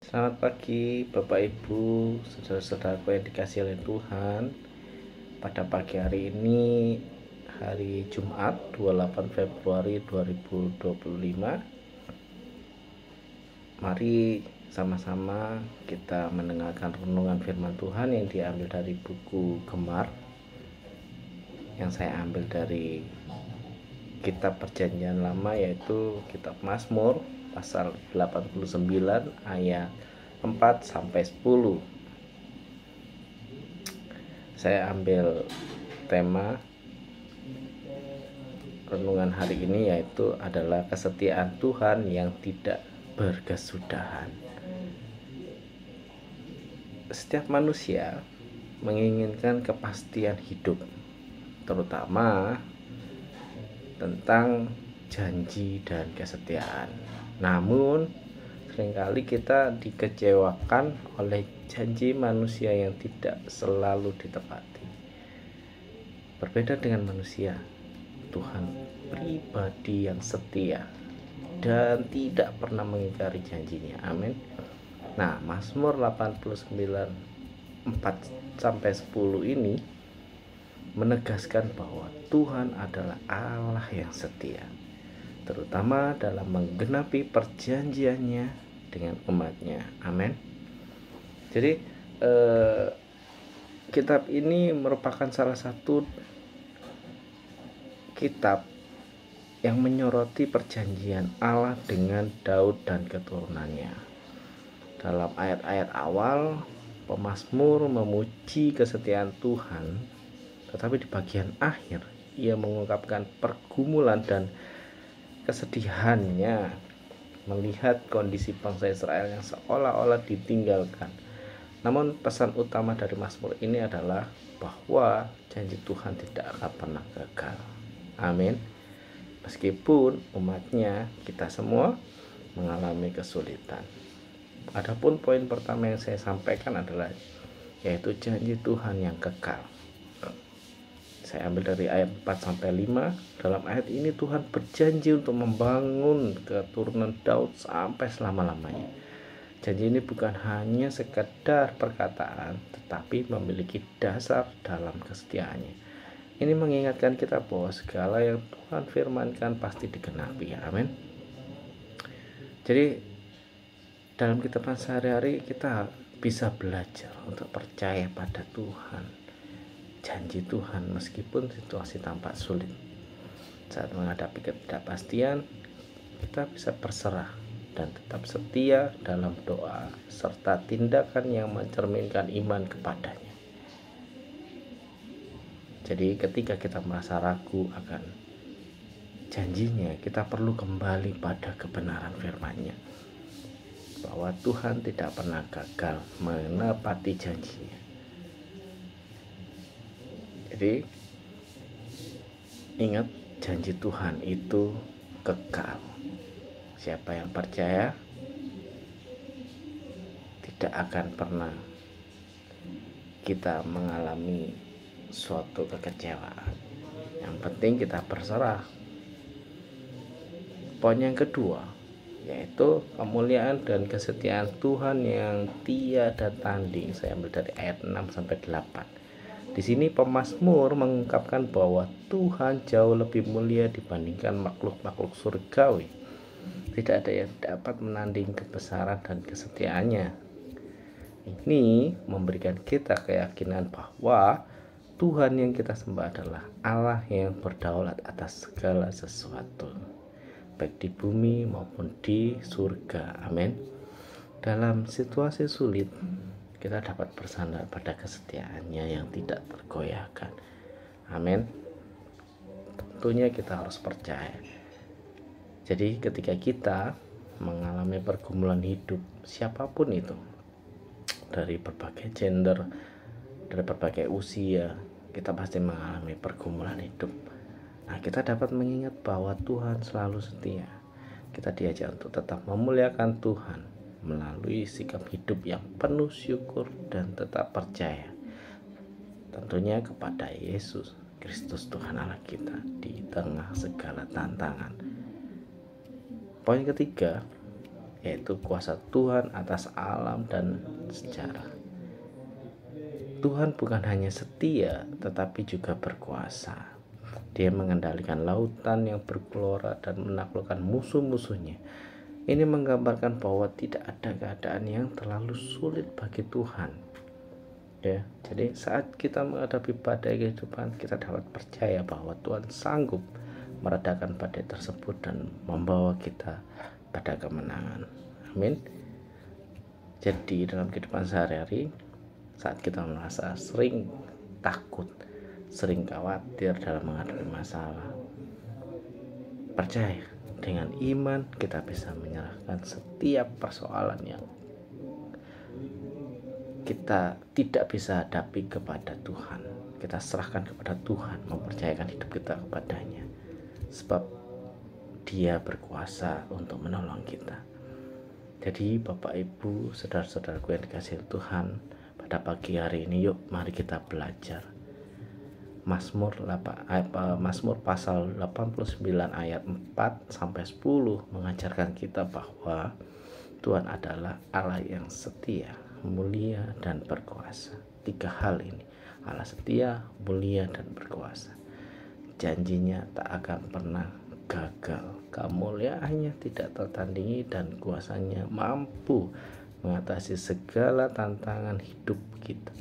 Selamat pagi Bapak Ibu, saudara-saudaraku yang dikasihi oleh Tuhan. Pada pagi hari ini, hari Jumat 28 Februari 2025, mari sama-sama kita mendengarkan renungan firman Tuhan yang diambil dari buku Gemar, yang saya ambil dari kitab Perjanjian Lama, yaitu kitab Mazmur pasal 89 ayat 4 sampai 10. Saya ambil tema renungan hari ini yaitu adalah kesetiaan Tuhan yang tidak berkesudahan. Setiap manusia menginginkan kepastian hidup, terutama tentang janji dan kesetiaan. Namun seringkali kita dikecewakan oleh janji manusia yang tidak selalu ditepati. Berbeda dengan manusia, Tuhan pribadi yang setia dan tidak pernah mengingkari janjinya. Amin. Nah, Mazmur 89 4 sampai 10 ini menegaskan bahwa Tuhan adalah Allah yang setia, terutama dalam menggenapi perjanjiannya dengan umatnya. Amin. Jadi kitab ini merupakan salah satu kitab yang menyoroti perjanjian Allah dengan Daud dan keturunannya. Dalam ayat-ayat awal, pemazmur memuji kesetiaan Tuhan, tetapi di bagian akhir ia mengungkapkan pergumulan dan kesedihannya melihat kondisi bangsa Israel yang seolah-olah ditinggalkan. Namun pesan utama dari Mazmur ini adalah bahwa janji Tuhan tidak akan pernah gagal. Amin. Meskipun umatnya, kita semua mengalami kesulitan. Adapun poin pertama yang saya sampaikan adalah yaitu janji Tuhan yang kekal. Saya ambil dari ayat 4 sampai 5. Dalam ayat ini Tuhan berjanji untuk membangun keturunan Daud sampai selama-lamanya. Janji ini bukan hanya sekedar perkataan, tetapi memiliki dasar dalam kesetiaannya. Ini mengingatkan kita bahwa segala yang Tuhan firmankan pasti digenapi. Amin. Jadi dalam kehidupan sehari-hari kita bisa belajar untuk percaya pada Tuhan, janji Tuhan meskipun situasi tampak sulit. Saat menghadapi ketidakpastian, kita bisa berserah dan tetap setia dalam doa serta tindakan yang mencerminkan iman kepadanya. Jadi ketika kita merasa ragu akan janjinya, kita perlu kembali pada kebenaran firman-Nya, bahwa Tuhan tidak pernah gagal menepati janjinya. Jadi ingat, janji Tuhan itu kekal. Siapa yang percaya tidak akan pernah kita mengalami suatu kekecewaan. Yang penting kita berserah. Poin yang kedua yaitu kemuliaan dan kesetiaan Tuhan yang tiada tanding. Saya ambil dari ayat 6 sampai 8. Di sini pemazmur mengungkapkan bahwa Tuhan jauh lebih mulia dibandingkan makhluk-makhluk surgawi. Tidak ada yang dapat menanding kebesaran dan kesetiaannya. Ini memberikan kita keyakinan bahwa Tuhan yang kita sembah adalah Allah yang berdaulat atas segala sesuatu, baik di bumi maupun di surga. Amin. Dalam situasi sulit, kita dapat bersandar pada kesetiaannya yang tidak tergoyahkan. Amin. Tentunya kita harus percaya. Jadi ketika kita mengalami pergumulan hidup, siapapun itu, dari berbagai gender, dari berbagai usia, kita pasti mengalami pergumulan hidup. Nah, kita dapat mengingat bahwa Tuhan selalu setia. Kita diajak untuk tetap memuliakan Tuhan melalui sikap hidup yang penuh syukur dan tetap percaya tentunya kepada Yesus Kristus Tuhan Allah kita di tengah segala tantangan. Poin ketiga yaitu kuasa Tuhan atas alam dan sejarah. Tuhan bukan hanya setia, tetapi juga berkuasa. Dia mengendalikan lautan yang bergelora dan menaklukkan musuh-musuhnya. Ini menggambarkan bahwa tidak ada keadaan yang terlalu sulit bagi Tuhan. Ya, jadi saat kita menghadapi badai kehidupan, kita dapat percaya bahwa Tuhan sanggup meredakan badai tersebut dan membawa kita pada kemenangan. Amin. Jadi dalam kehidupan sehari-hari, saat kita merasa sering takut, sering khawatir dalam menghadapi masalah, percaya dengan iman kita bisa menyerahkan setiap persoalan yang kita tidak bisa hadapi kepada Tuhan. Kita serahkan kepada Tuhan, mempercayakan hidup kita kepadanya, sebab Dia berkuasa untuk menolong kita. Jadi Bapak Ibu, saudara-saudaraku yang dikasihi Tuhan, pada pagi hari ini yuk mari kita belajar Mazmur pasal 89 ayat 4 sampai 10 mengajarkan kita bahwa Tuhan adalah Allah yang setia, mulia dan berkuasa. 3 hal ini, Allah setia, mulia dan berkuasa. Janjinya tak akan pernah gagal. Kemuliaannya tidak tertandingi dan kuasanya mampu mengatasi segala tantangan hidup kita.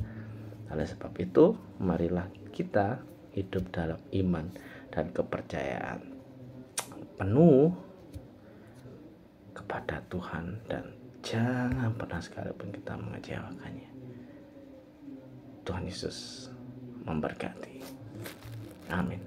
Oleh sebab itu, marilah kita hidup dalam iman dan kepercayaan penuh kepada Tuhan dan jangan pernah sekalipun kita mengecewakannya. Tuhan Yesus memberkati. Amin.